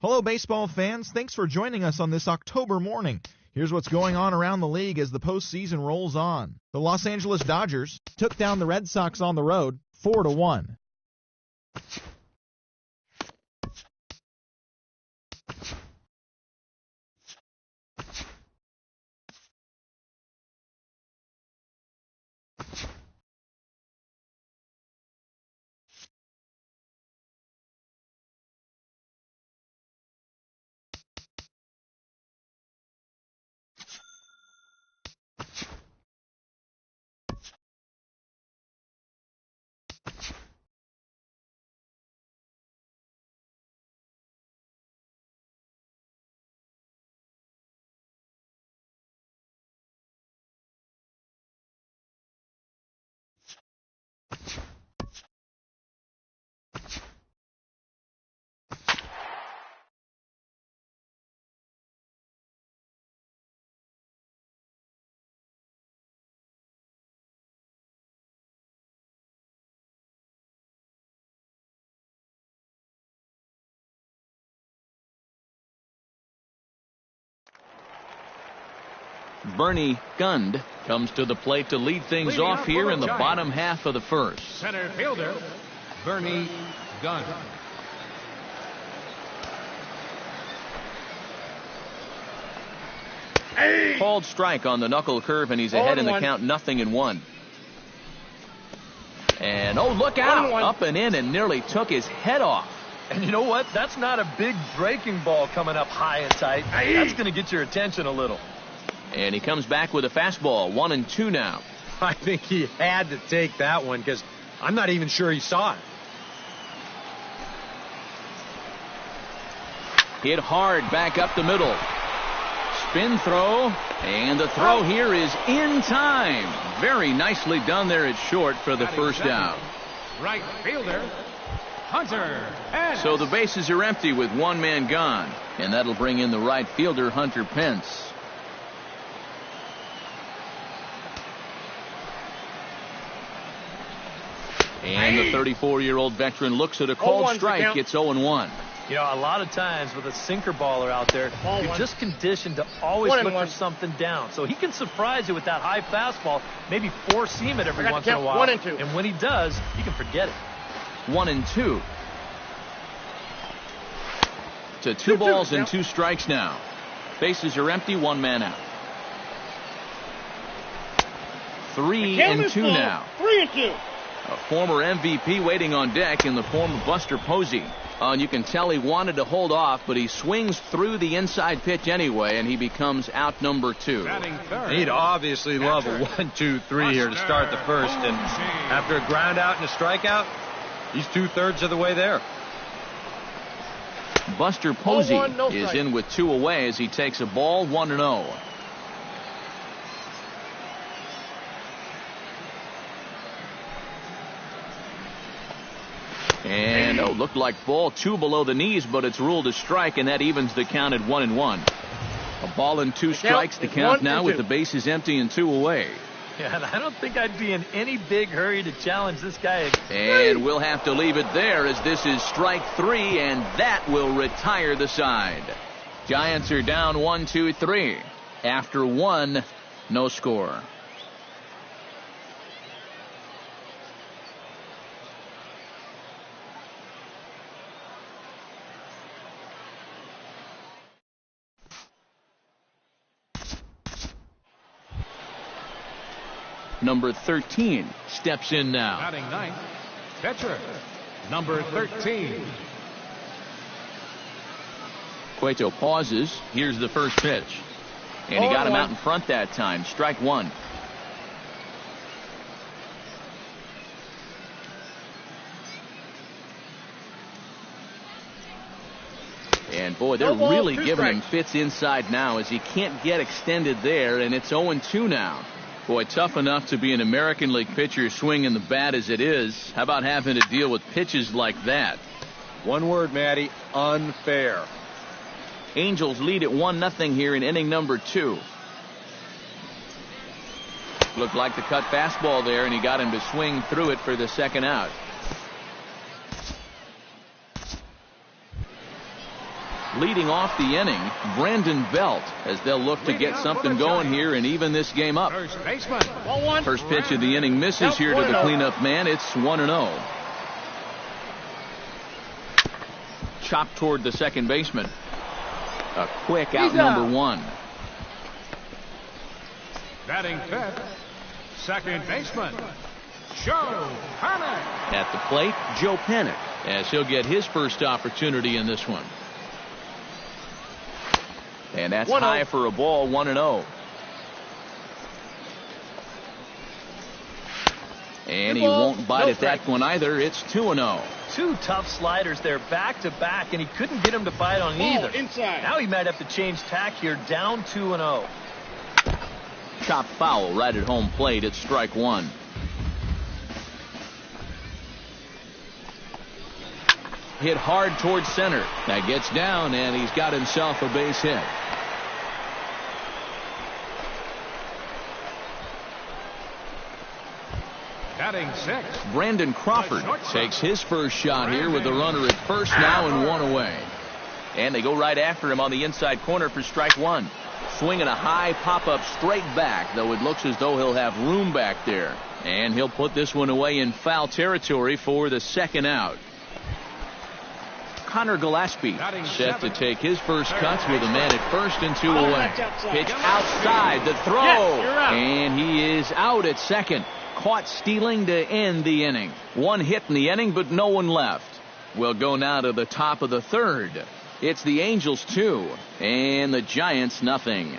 Hello, baseball fans. Thanks for joining us on this October morning. Here's what's going on around the league as the postseason rolls on. The Los Angeles Dodgers took down the Red Sox on the road 4-1. Bernie Gund comes to the plate to lead things off here in the bottom half of the first. Center fielder, Bernie Gund. Called strike on the knuckle curve, and he's ahead in the count, 0-1. And oh, look out! Up and in, and nearly took his head off. And you know what? That's not a big breaking ball coming up high and tight. That's going to get your attention a little. And he comes back with a fastball, 1-2 now. I think he had to take that one because I'm not even sure he saw it. Hit hard back up the middle. Spin throw, and the throw here is in time. Very nicely done there at short for the first down. Right fielder, Hunter. So the bases are empty with one man gone, and that'll bring in the right fielder, Hunter Pence. And the 34-year-old veteran looks at a called strike, gets 0-1. You know, a lot of times with a sinker baller out there, you're just conditioned to always look for something down. So he can surprise you with that high fastball, maybe four seam it every once in a while. 1 and 2. And when he does, you can forget it. 1-2. To 2 balls and 2 strikes now. Bases are empty, one man out. 3-2 now. 3-2. A former MVP waiting on deck in the form of Buster Posey. And you can tell he wanted to hold off, but he swings through the inside pitch anyway, and he becomes out number 2. He'd obviously love a 1-2-3 here to start the first. And after a ground out and a strikeout, he's 2/3 of the way there. Buster Posey is in with 2 away as he takes a ball, 1-0. And looked like ball 2 below the knees, but it's ruled a strike, and that evens the count at 1-1. A ball and 2 strikes to count now with the bases empty and 2 away. Yeah, and I don't think I'd be in any big hurry to challenge this guy. And we'll have to leave it there as this is strike 3, and that will retire the side. Giants are down 1-2-3. After 1, no score. Number 13 steps in now. Batting ninth, catcher, number 13. Cueto pauses. Here's the first pitch. And he got him out in front that time. Strike 1. And boy, they're really giving him fits inside now as he can't get extended there, and it's 0-2 now. Boy, tough enough to be an American League pitcher swinging the bat as it is. How about having to deal with pitches like that? One word, Matty, unfair. Angels lead at 1-0 here in inning number 2. Looked like the cut fastball there, and he got him to swing through it for the second out. leading off the inning, Brandon Belt, as they'll look to get something going here and even this game up. First baseman. First pitch of the inning misses here to the cleanup man. It's 1-0. Chopped toward the second baseman. A quick out number one. Batting fifth, second baseman, Joe Panic. At the plate, Joe Panic, as he'll get his first opportunity in this one. And that's high for a ball, 1-0. And he won't bite at that one either. It's 2-0. Two tough sliders there back to back, and he couldn't get him to bite on either. Now he might have to change tack here, down 2-0. Chopped foul right at home plate. It's strike one. Hit hard towards center. That gets down, and he's got himself a base hit. Batting sixth, Brandon Crawford takes his first shot here with a runner at first now and one away. And they go right after him on the inside corner for strike one. Swinging a high pop-up straight back, though it looks as though he'll have room back there. And he'll put this one away in foul territory for the second out. Connor Gillespie set to take his first cuts with a man at first and two away. Pitch outside, the throw, and he is out at second. Caught stealing to end the inning. One hit in the inning, but no one left. We'll go now to the top of the third. It's the Angels 2 and the Giants nothing.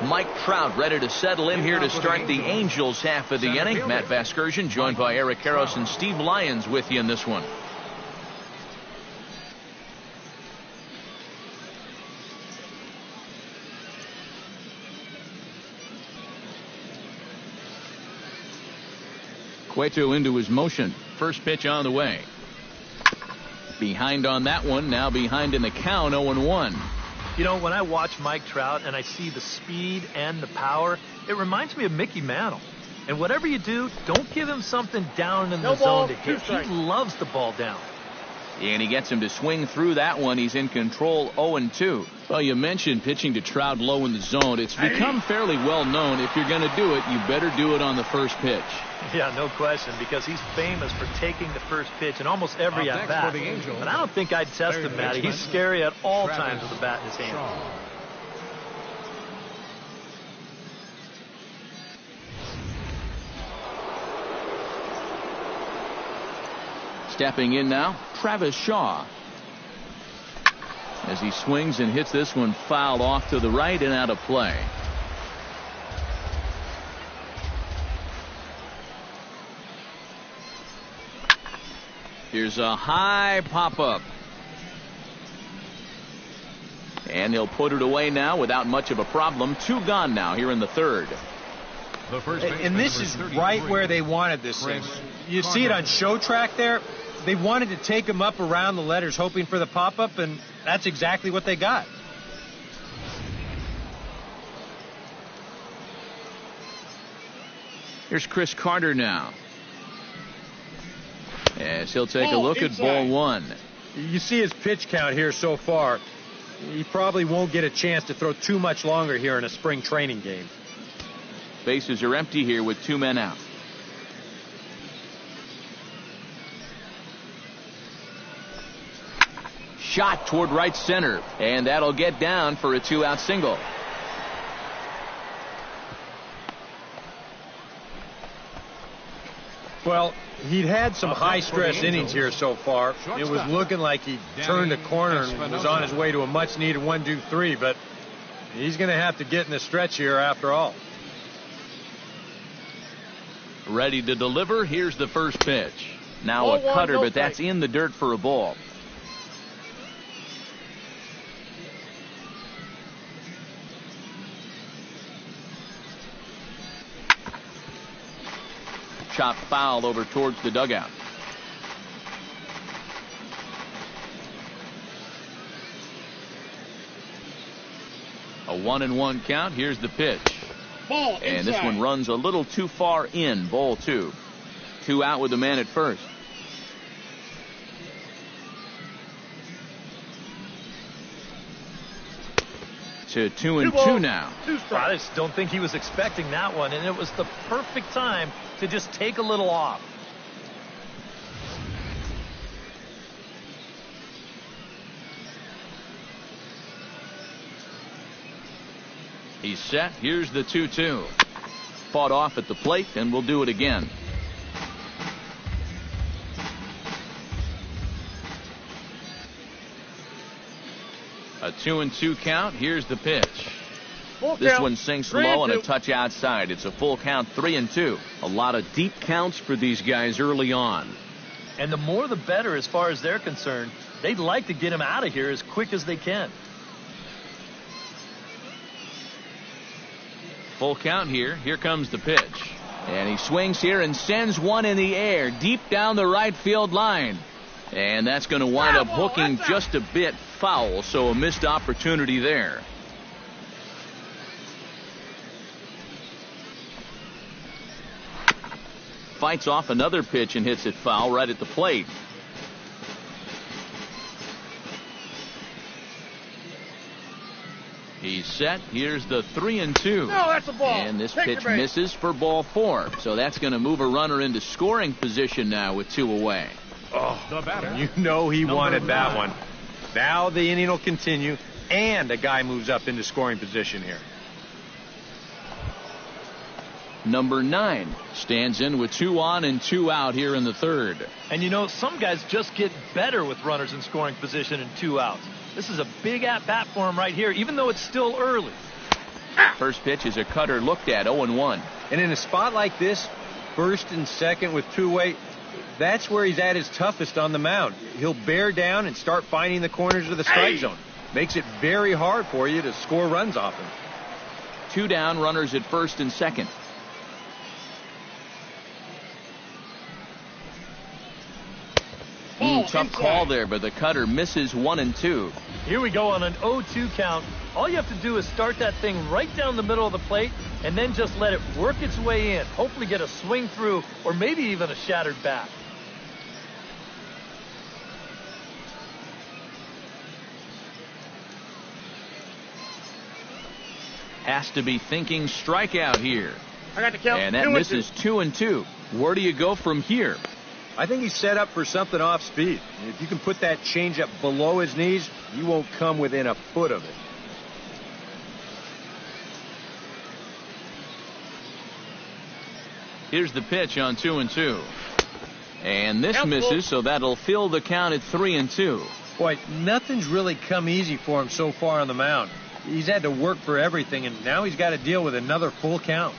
Mike Trout ready to settle in here to start the Angels half of the inning. Matt Vasgersian joined by Eric Karros and Steve Lyons with you in this one. Cueto into his motion. First pitch on the way. Behind on that one. Now behind in the count, 0-1. You know, when I watch Mike Trout and I see the speed and the power, it reminds me of Mickey Mantle. And whatever you do, don't give him something down in the zone to hit. He loves the ball down. And he gets him to swing through that one. He's in control, 0-2. Well, you mentioned pitching to Trout low in the zone. It's become fairly well known. If you're going to do it, you better do it on the first pitch. Yeah, no question, because he's famous for taking the first pitch in almost every at-bat. But I don't think I'd test him, Matty. He's scary at all times with the bat in his hand. Stepping in now, Travis Shaw. As he swings and hits this one foul off to the right and out of play. Here's a high pop-up. And he'll put it away now without much of a problem. Two gone now here in the third. And this is right where they wanted this thing. You see it on show track there. They wanted to take him up around the letters, hoping for the pop-up, and that's exactly what they got. Here's Chris Carter now. As he'll take a look at ball one. You see his pitch count here so far. He probably won't get a chance to throw too much longer here in a spring training game. Bases are empty here with two men out. Shot toward right center, and that'll get down for a two-out single. Well, he'd had some high-stress innings here so far. It was looking like he turned a corner and was on his way to a much-needed 1-2-3, but he's going to have to get in the stretch here after all. Ready to deliver. Here's the first pitch. Now a cutter, but that's in the dirt for a ball. Chopped foul over towards the dugout. A 1-1 count. Here's the pitch. And this one runs a little too far in. Ball two. Two out with the man at first. to 2-2 now. I just don't think he was expecting that one, and it was the perfect time to just take a little off. He's set. Here's the 2-2. Fought off at the plate, and we'll do it again. A 2-2 count. Here's the pitch. This one sinks low and a touch outside. It's a full count, 3-2. A lot of deep counts for these guys early on. And the more the better as far as they're concerned. They'd like to get him out of here as quick as they can. Full count here. Here comes the pitch. And he swings here and sends one in the air deep down the right field line. And that's going to wind up hooking just a bit foul, so a missed opportunity there. Fights off another pitch and hits it foul right at the plate. He's set. Here's the 3-2. No, that's a ball. And this pitch misses for ball 4. So that's going to move a runner into scoring position now with 2 away. Oh, you know he wanted that one. Now the inning will continue, and a guy moves up into scoring position here. Number 9 stands in with 2 on and 2 out here in the third. And you know, some guys just get better with runners in scoring position and 2 outs. This is a big at-bat for him right here, even though it's still early. First pitch is a cutter looked at, 0-1. And in a spot like this, first and second with 2 away, that's where he's at his toughest on the mound. He'll bear down and start finding the corners of the strike zone. Makes it very hard for you to score runs off him. 2 down, runners at first and second. Tough call there, but the cutter misses 1-2. Here we go on an 0-2 count. All you have to do is start that thing right down the middle of the plate and then just let it work its way in. Hopefully get a swing through or maybe even a shattered bat. Has to be thinking strikeout here. I got the count. And that misses 2-2. Where do you go from here? I think he's set up for something off speed. If you can put that changeup below his knees, you won't come within a foot of it. Here's the pitch on 2-2. And this misses, so that'll fill the count at 3-2. Boy, nothing's really come easy for him so far on the mound. He's had to work for everything, and now he's got to deal with another full count.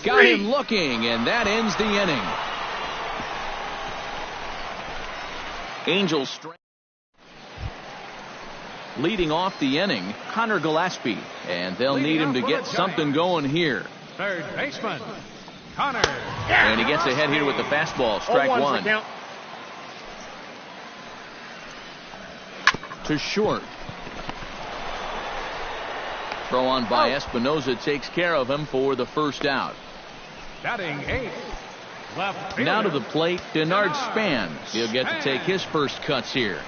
Got him looking, and that ends the inning. Angels strength. Leading off the inning, Connor Gillespie, and they'll need him to get something going here. Third baseman, Connor. And he gets ahead here with the fastball, strike 1. To short. Throw on by Espinoza takes care of him for the first out. Batting 8th. Left fielder. Now to the plate, Denard Span. He'll get to take his first cuts here.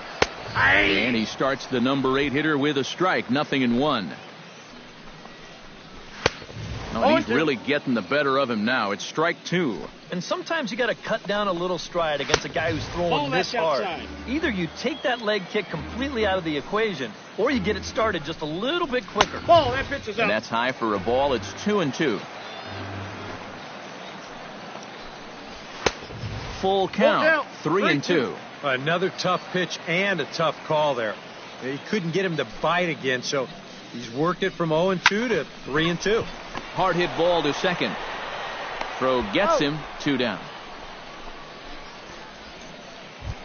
And he starts the number 8 hitter with a strike, 0-1. No, he's really getting the better of him now. It's strike 2. And sometimes you got to cut down a little stride against a guy who's throwing this hard. Either you take that leg kick completely out of the equation, or you get it started just a little bit quicker. That pitch is out. And that's high for a ball. It's 2-2. Full count, 3-2. Another tough pitch and a tough call there. He couldn't get him to bite again, so he's worked it from 0-2 to 3-2. Hard hit ball to second. Throw gets him, 2 down.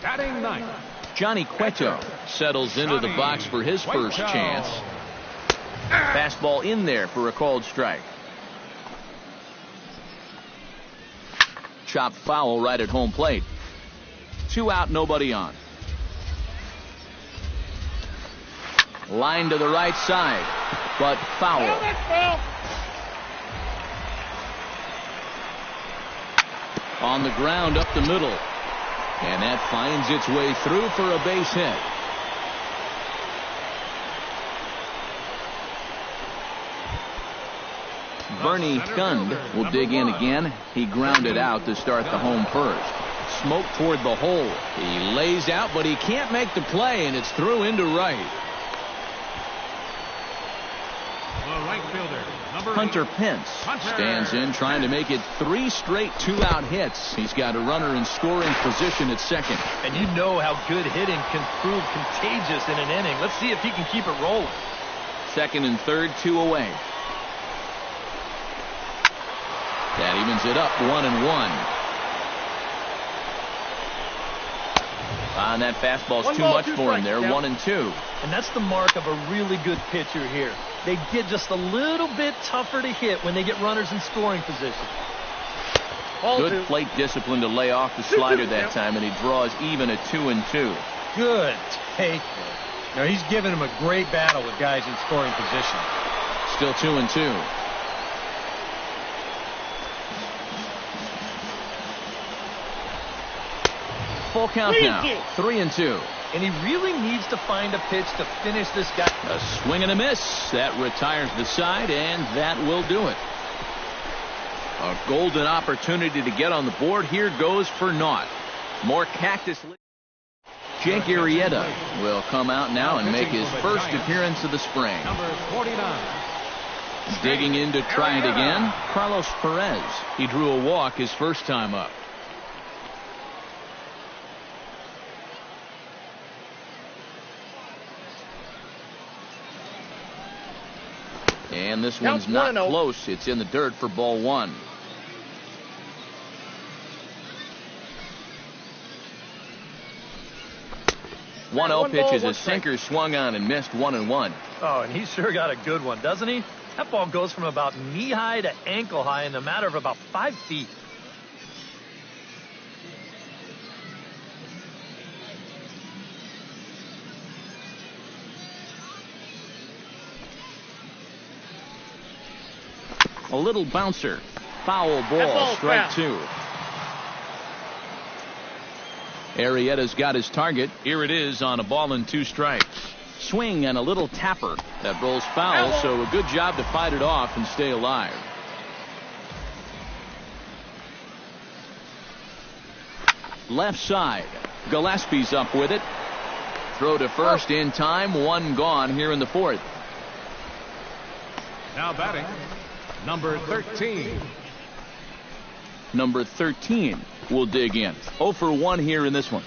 Batting 9th. Johnny Cueto settles into the box for his first chance. Fastball in there for a called strike. Chopped foul right at home plate. 2 out, nobody on. Line to the right side, but foul. On the ground up the middle. And that finds its way through for a base hit. Bernie Gund will dig in again. He grounded out to start the home first. Smoke toward the hole. He lays out, but he can't make the play, and it's through into right. The right fielder, Hunter Pence stands in, trying to make it 3 straight 2-out hits. He's got a runner in scoring position at second. And you know how good hitting can prove contagious in an inning. Let's see if he can keep it rolling. Second and third, 2 away. That evens it up, 1-1. And that fastball's too much for him there, 1-2. And that's the mark of a really good pitcher here. They get just a little bit tougher to hit when they get runners in scoring position. Good plate discipline to lay off the slider that time, and he draws even at 2-2. Good take. Now he's giving him a great battle with guys in scoring position. Still 2-2. Full count now, 3-2. And he really needs to find a pitch to finish this guy. A swing and a miss. That retires the side, and that will do it. A golden opportunity to get on the board. Here goes for naught. More Cactus. Jake Arrieta will come out now and make his first appearance of the spring. Number 49. Digging in to try it again, Carlos Perez. He drew a walk his first time up. And this one's not close. It's in the dirt for ball 1. One 0 pitch is a sinker swung on and missed, 1-1. Oh, and he sure got a good one, doesn't he? That ball goes from about knee-high to ankle-high in a matter of about 5 feet. A little bouncer. Foul ball, strike 2. Arrieta's got his target. Here it is on a ball and 2 strikes. Swing and a little tapper. That rolls foul, so a good job to fight it off and stay alive. Left side. Gillespie's up with it. Throw to first in time. 1 gone here in the 4th. Now batting, number 13. Number 13 will dig in. 0 for 1 here in this one.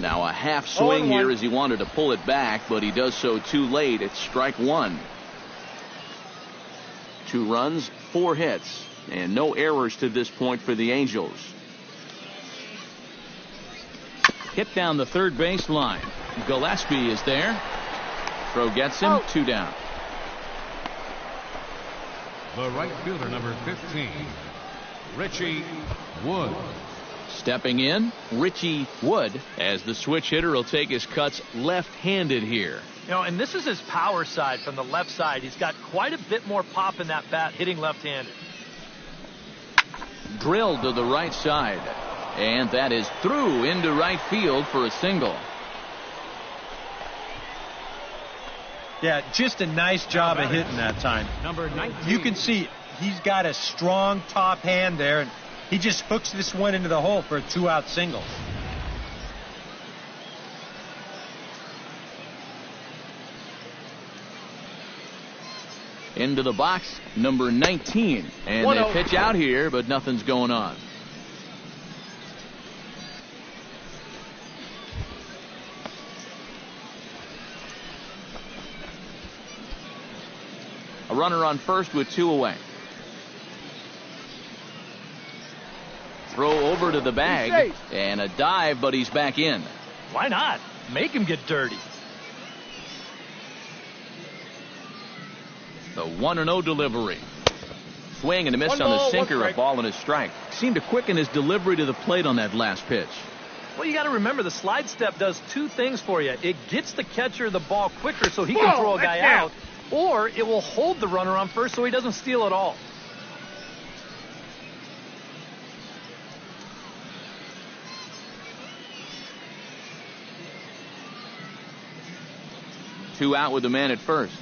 Now a half swing here as he wanted to pull it back, but he does so too late. It's strike 1. 2 runs, 4 hits, and no errors to this point for the Angels. Hit down the third base line. Gillespie is there. Throw gets him, 2 down. The right fielder, number 15, Richie Wood. Stepping in, Richie Wood, as the switch hitter will take his cuts left-handed here. You know, and this is his power side from the left side. He's got quite a bit more pop in that bat hitting left-handed. Drilled to the right side. And that is through into right field for a single. Yeah, just a nice job of hitting that time. Number 19. You can see he's got a strong top hand there, and he just hooks this one into the hole for a 2-out single. Into the box, number 19. And they pitch out here, but nothing's going on. A runner on first with 2 away. Throw over to the bag and a dive, but he's back in. Why not? Make him get dirty. The 1-0 delivery. Swing and a miss on the sinker, a ball and a strike. Seemed to quicken his delivery to the plate on that last pitch. Well, you got to remember the slide step does two things for you. It gets the catcher the ball quicker so he can throw a guy out, or it will hold the runner on first so he doesn't steal at all. Two out with the man at first.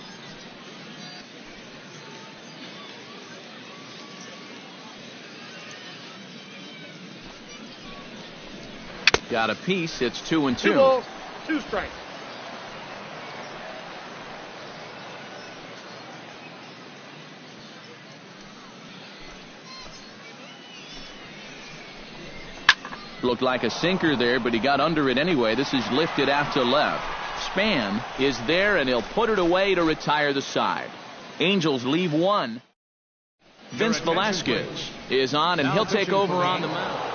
Got a piece. It's 2-2. 2 balls, 2 strikes. Looked like a sinker there, but he got under it anyway. This is lifted out to left. Span is there, and he'll put it away to retire the side. Angels leave one. Vince Velasquez is on, and he'll take over on the mound.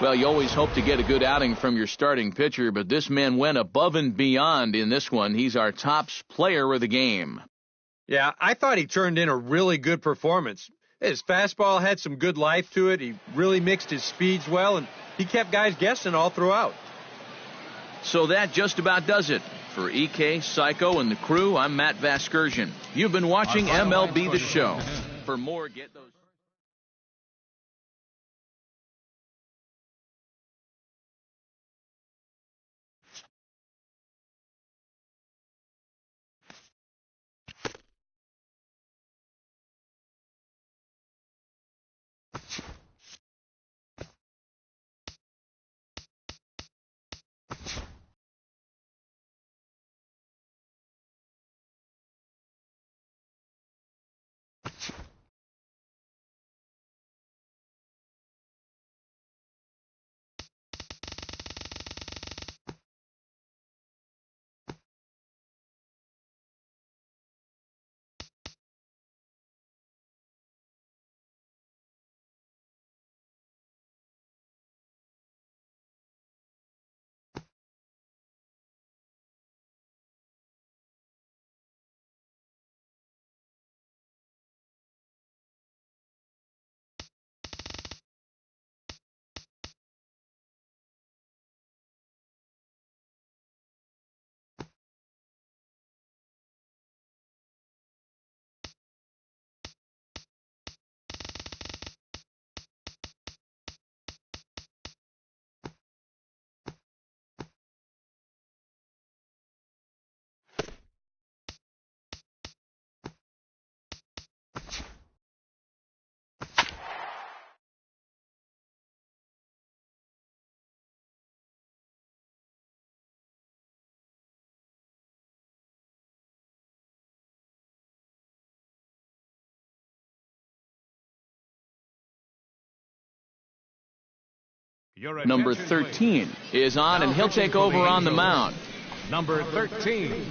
Well, you always hope to get a good outing from your starting pitcher, but this man went above and beyond in this one. He's our top player of the game. Yeah, I thought he turned in a really good performance. His fastball had some good life to it. He really mixed his speeds well, and he kept guys guessing all throughout. So that just about does it. For EK, Psycho, and the crew, I'm Matt Vasgersian. You've been watching MLB The Show. For more, get those... Number 13 is on, and he'll take over on the mound. Number 13.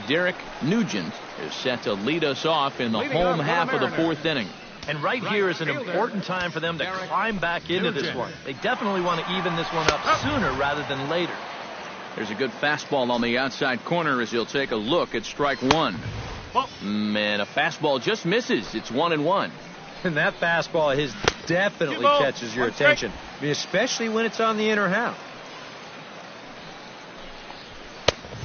Derek Nugent is set to lead us off in the home half of the fourth inning. And right here is an important time for them to climb back into this one. They definitely want to even this one up sooner rather than later. There's a good fastball on the outside corner as he'll take a look at strike one. Man, a fastball just misses. It's 1-1. And that fastball of his definitely catches your attention, I mean, especially when it's on the inner half.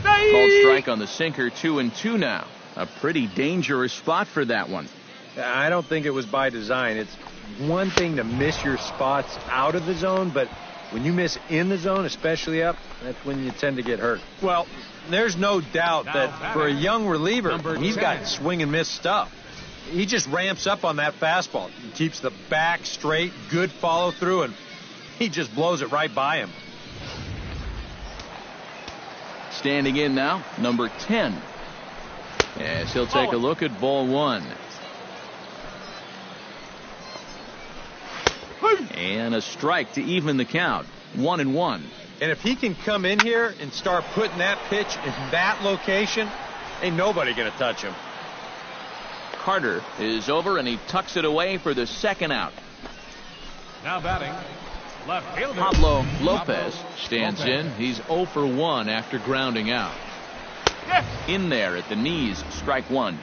Called strike on the sinker, 2-2 now. A pretty dangerous spot for that one. I don't think it was by design. It's one thing to miss your spots out of the zone, but when you miss in the zone, especially up, that's when you tend to get hurt. Well, there's no doubt that for a young reliever, he's got swing and miss stuff. He just ramps up on that fastball. He keeps the back straight, good follow through, and he just blows it right by him. Standing in now, number 10. As he'll take a look at ball 1. And a strike to even the count. 1-1. And if he can come in here and start putting that pitch in that location, ain't nobody going to touch him. Carter is over, and he tucks it away for the second out. Now batting, left fielder Pablo Lopez stands in. He's 0 for 1 after grounding out. In there at the knees, strike 1.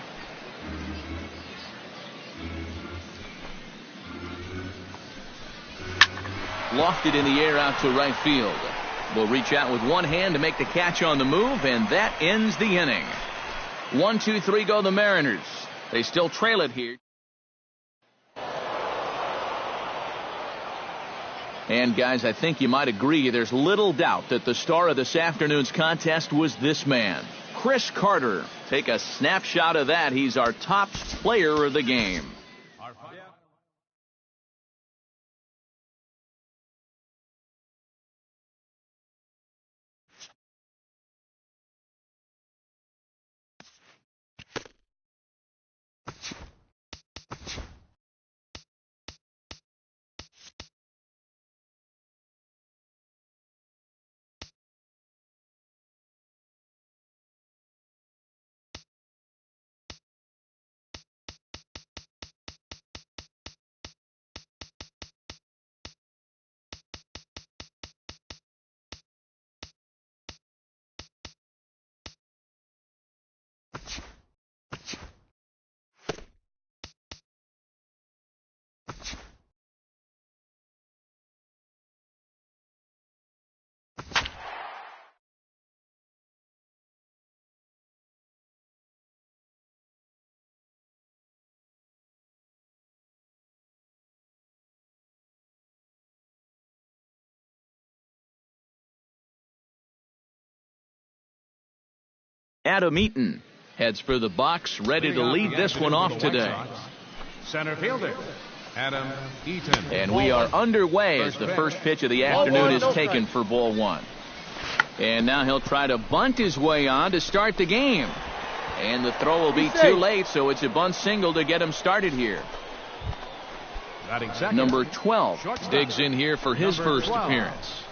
Lofted in the air out to right field. Will reach out with one hand to make the catch on the move, and that ends the inning. 1-2-3 go the Mariners. They still trail it here. And guys, I think you might agree there's little doubt that the star of this afternoon's contest was this man, Chris Carter. Take a snapshot of that. He's our top player of the game. Adam Eaton heads for the box, ready to lead this one off today. Center fielder, Adam Eaton. And we are underway as the first pitch of the afternoon is taken for ball 1. And now he'll try to bunt his way on to start the game. And the throw will be too late, so it's a bunt single to get him started here. Number 12 digs in here for his first appearance.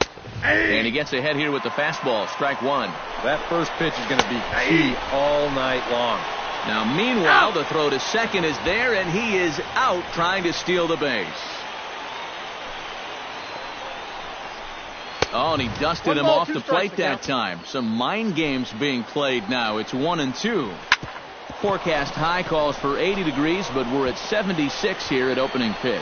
And he gets ahead here with the fastball, strike 1. That first pitch is going to be key all night long. Now, meanwhile, the throw to second is there, and he is out trying to steal the base. Oh, and he dusted him off the plate that time. Some mind games being played now. It's 1-2. Forecast high calls for 80 degrees, but we're at 76 here at opening pitch.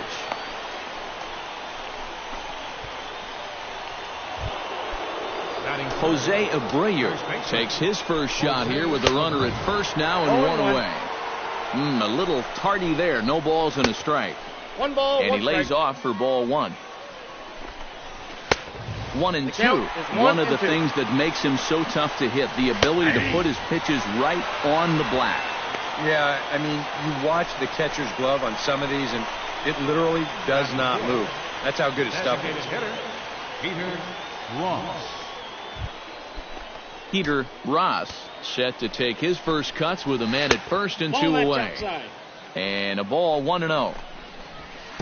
Jose Abreu takes his first shot here with the runner at first now and 1 away. A little tardy there. No balls and a strike. 1 ball, and he lays off for ball 1. 1-2. One of the things that makes him so tough to hit, the ability to put his pitches right on the black. Yeah, I mean, you watch the catcher's glove on some of these, and it literally does not move. That's how good his stuff is. Peter Ross. Peter Ross set to take his first cuts with a man at first and 2 away. And a ball, 1-0.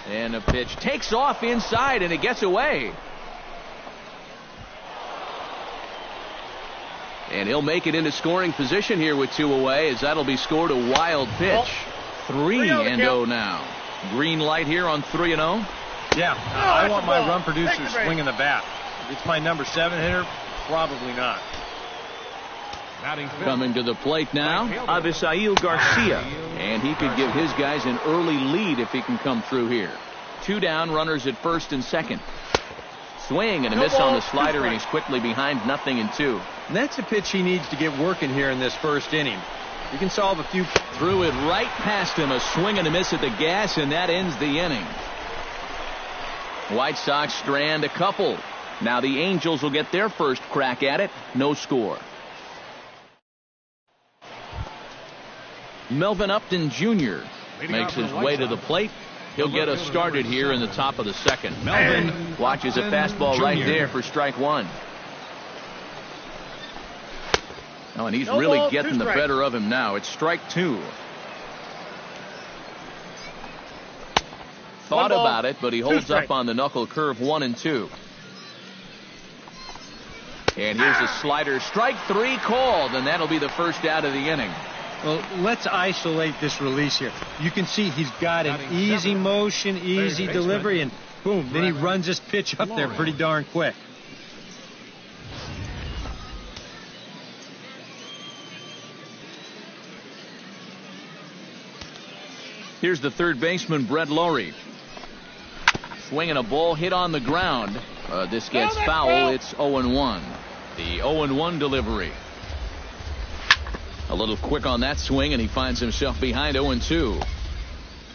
And a pitch takes off inside, and it gets away. And he'll make it into scoring position here with 2 away, as that'll be scored a wild pitch. 3-0 now. Green light here on 3-0. Yeah, I want my run producer swinging the bat. If it's my number 7 hitter, probably not. Coming to the plate now, Avisail Garcia. And he could give his guys an early lead if he can come through here. 2 down, runners at first and second. Swing and a miss on the slider, and he's quickly behind 0-2. And that's a pitch he needs to get working here in this first inning. You can solve a few. Threw it right past him, a swing and a miss at the gas, and that ends the inning. White Sox strand a couple. Now the Angels will get their first crack at it. No score. Melvin Upton Jr. makes his way to the plate. He'll get us started here in the top of the second. Melvin watches a fastball right there for strike one. Oh, and he's really getting the better of him now. It's strike two. Thought about it, but he holds up on the knuckle curve 1-2. And here's a slider. Strike three called, and that'll be the first out of the inning. Well, let's isolate this release here. You can see he's got an easy motion, easy delivery, and boom, then he runs this pitch up there pretty darn quick. Here's the third baseman, Brett Lowry. Swinging a ball hit on the ground. This gets foul. It's 0-1. The 0-1 delivery. A little quick on that swing, and he finds himself behind 0-2.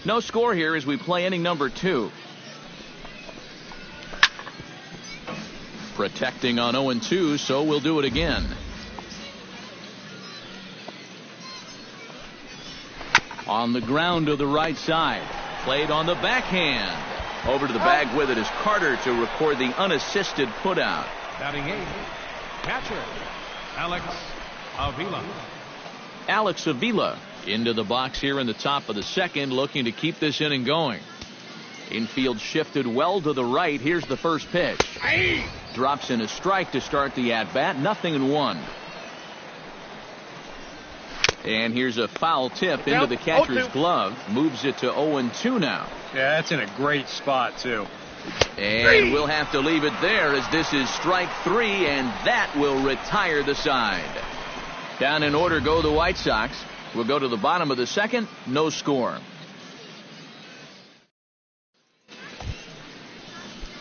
No score here as we play inning number 2. Protecting on 0-2, so we'll do it again. On the ground to the right side. Played on the backhand. Over to the bag with it is Carter to record the unassisted putout. Batting 8, catcher, Alex Avila. Alex Avila into the box here in the top of the second, looking to keep this inning going. Infield shifted well to the right. Here's the first pitch. Drops in a strike to start the at-bat. 0-1. And here's a foul tip into the catcher's glove. Moves it to 0-2 now. Yeah, that's in a great spot, too. And we'll have to leave it there as this is strike 3, and that will retire the side. Down in order go the White Sox. We'll go to the bottom of the second. No score.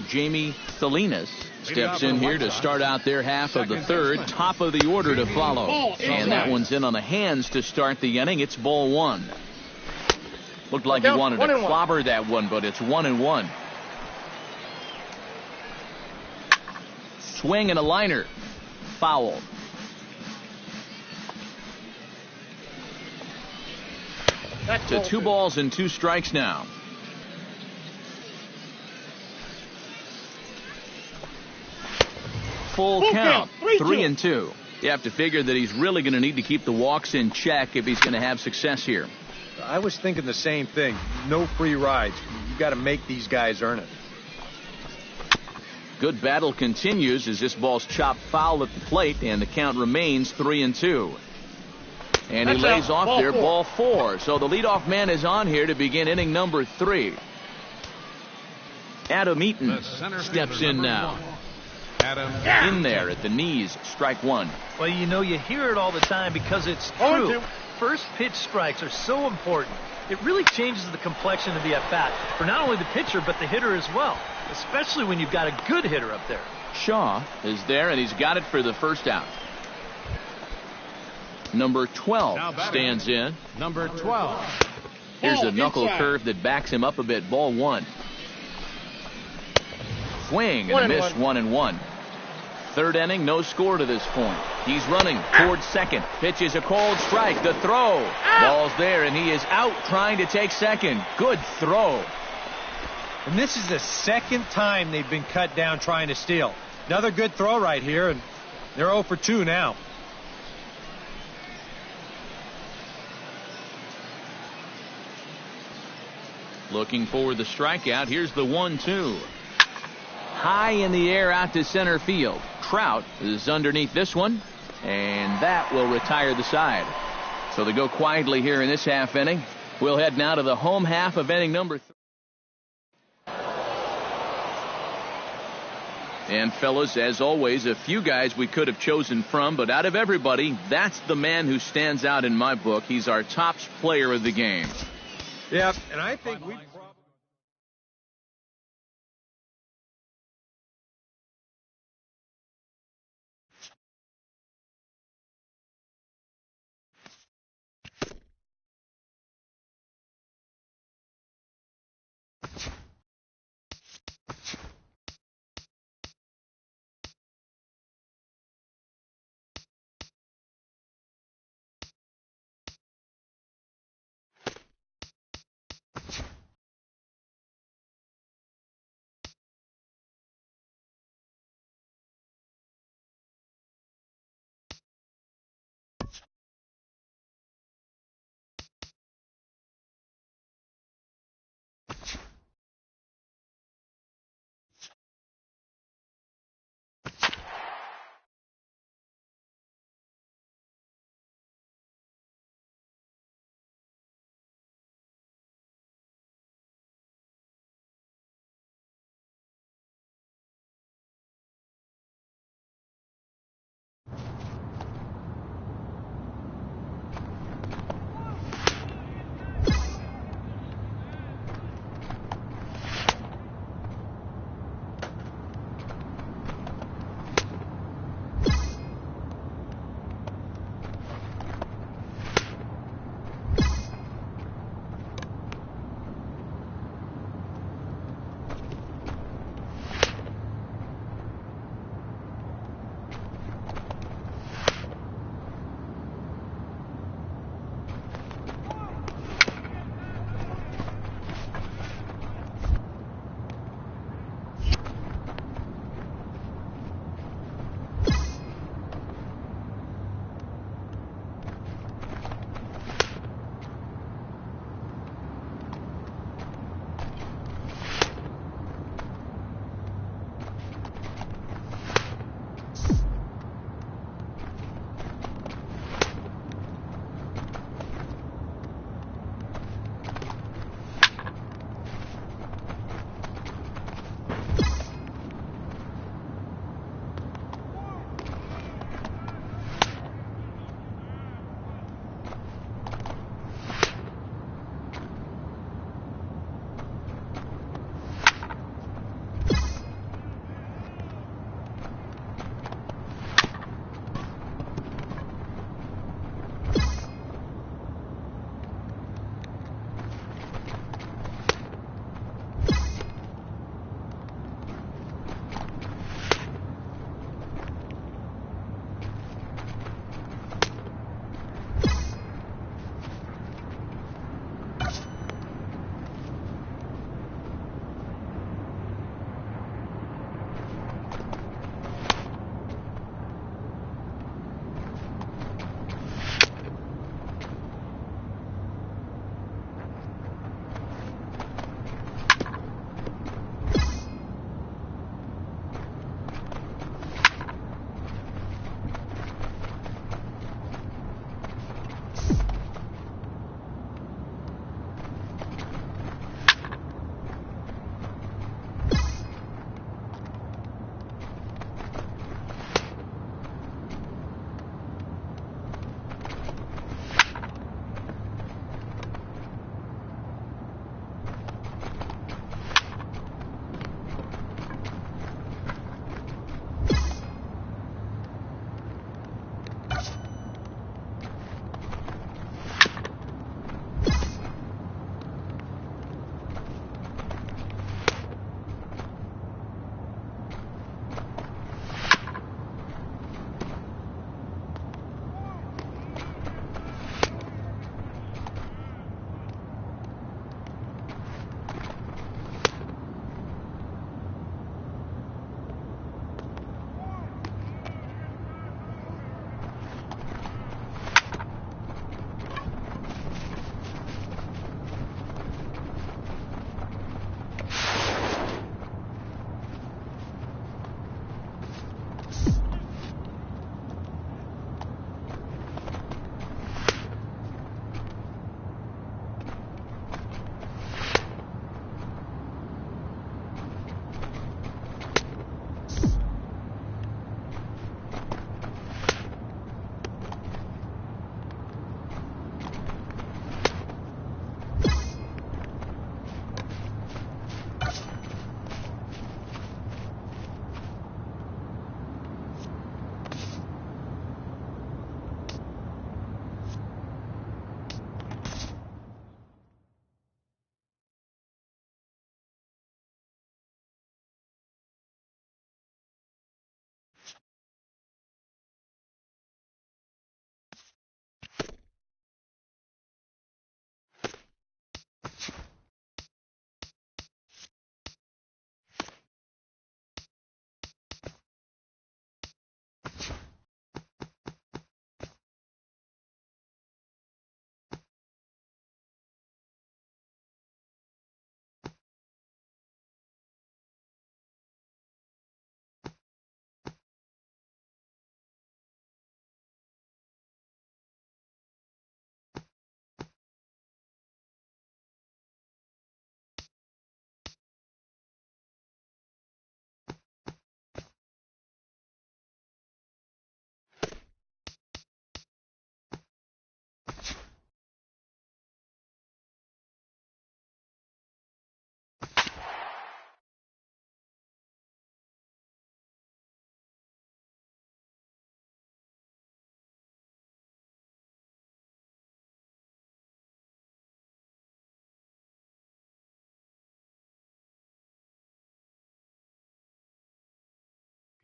Jamie Salinas steps in here to start out their half of the third. Top of the order to follow. And that one's in on the hands to start the inning. It's ball 1. Looked like he wanted to clobber that one, but it's 1-1. Swing and a liner. Foul. To 2 balls and 2 strikes now. Full count. 3-2. You have to figure that he's really going to need to keep the walks in check if he's going to have success here. I was thinking the same thing. No free rides. You got to make these guys earn it. Good battle continues as this ball's chopped foul at the plate, and the count remains 3-2. And he lays off there, ball 4. So the leadoff man is on here to begin inning number 3. Adam Eaton steps in now. In there at the knees, strike 1. Well, you know, you hear it all the time because it's true. First pitch strikes are so important. It really changes the complexion of the at-bat for not only the pitcher but the hitter as well, especially when you've got a good hitter up there. Shaw is there, and he's got it for the first out. Number 12 stands in. Number 12. Here's a knuckle curve that backs him up a bit. Ball 1. Swing and a miss. 1-1. Third inning, no score to this point. He's running towards second. Pitch is a cold strike. The throw. Ball's there, and he is out trying to take second. Good throw. And this is the second time they've been cut down trying to steal. Another good throw right here, and they're 0 for 2 now. Looking for the strikeout. Here's the 1-2. High in the air out to center field. Trout is underneath this one, and that will retire the side. So they go quietly here in this half inning. We'll head now to the home half of inning number 3. And fellas, as always, a few guys we could have chosen from, but out of everybody, that's the man who stands out in my book. He's our top player of the game. Yeah, and I think we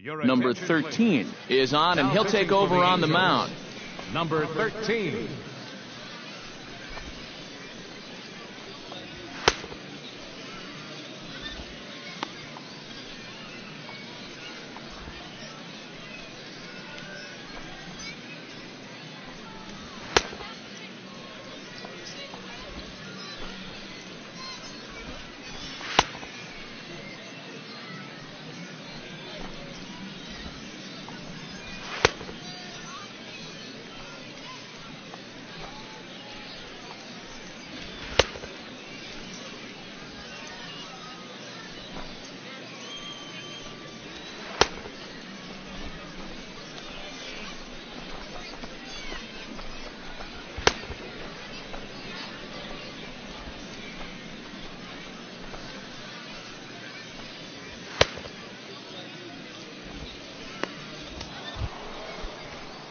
Number 13 is on, and he'll take over on the mound. Number 13.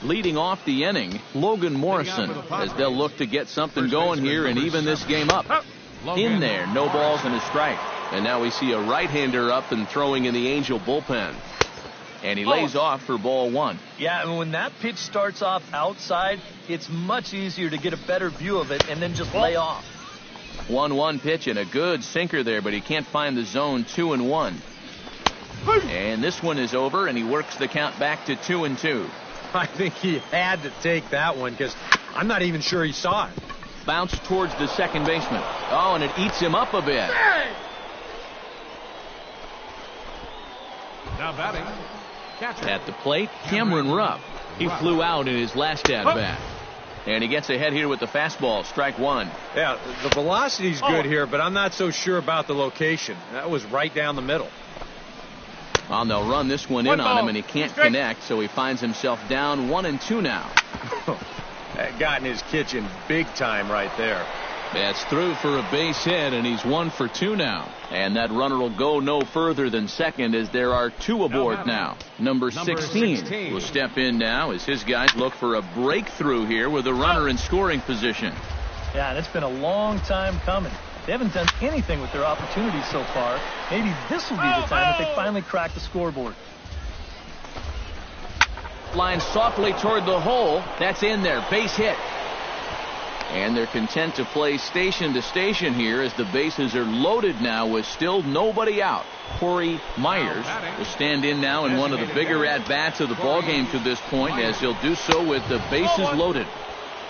Leading off the inning, Logan Morrison, as they'll look to get something going here and even this game up. In there, no balls and a strike. And now we see a right-hander up and throwing in the Angel bullpen. And he lays off for ball one. Yeah, and when that pitch starts off outside, it's much easier to get a better view of it and then just lay off. 1-1 pitch and a good sinker there, but he can't find the zone. 2-1. And this one is over, and he works the count back to 2-2. I think he had to take that one because I'm not even sure he saw it. Bounce towards the second baseman. Oh, and it eats him up a bit. Now batting, catcher. At the plate, Cameron Rupp. He flew out in his last at-bat. And he gets ahead here with the fastball. Strike one. Yeah, the velocity's good here, but I'm not so sure about the location. That was right down the middle. Well, they'll run this one in on him, and he can't connect, so he finds himself down 1-2 now. That got in his kitchen big time right there. That's through for a base hit, and he's 1 for 2 now. And that runner will go no further than second as there are 2 aboard now. Number 16 will step in now as his guys look for a breakthrough here with a runner in scoring position. Yeah, and it's been a long time coming. They haven't done anything with their opportunities so far. Maybe this will be the time that they finally crack the scoreboard. Line softly toward the hole. That's in there. Base hit. And they're content to play station to station here as the bases are loaded now with still nobody out. Corey Myers will stand in now in one of the bigger at-bats of the ballgame to this point as he'll do so with the bases loaded.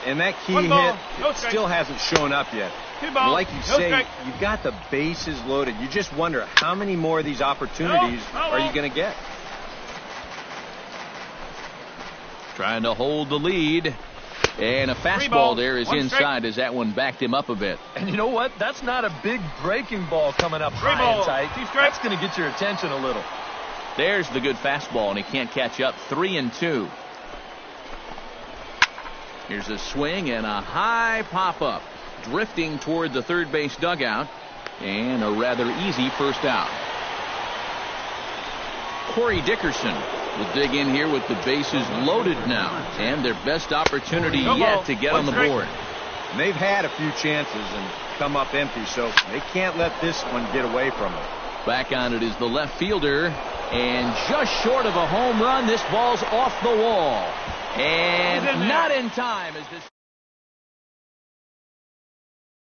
And that key hit still hasn't shown up yet. Like you say, you've got the bases loaded. You just wonder how many more of these opportunities are you going to get? Trying to hold the lead. And a fastball there is inside as that one backed him up a bit. And you know what? That's not a big breaking ball coming up high and tight. That's going to get your attention a little. There's the good fastball, and he can't catch up. 3-2. Here's a swing and a high pop-up. Drifting toward the third base dugout. And a rather easy first out. Corey Dickerson will dig in here with the bases loaded now. And their best opportunity yet to get on the board. And they've had a few chances and come up empty, so they can't let this one get away from them. Back on it is the left fielder. And just short of a home run, this ball's off the wall. And not in time as this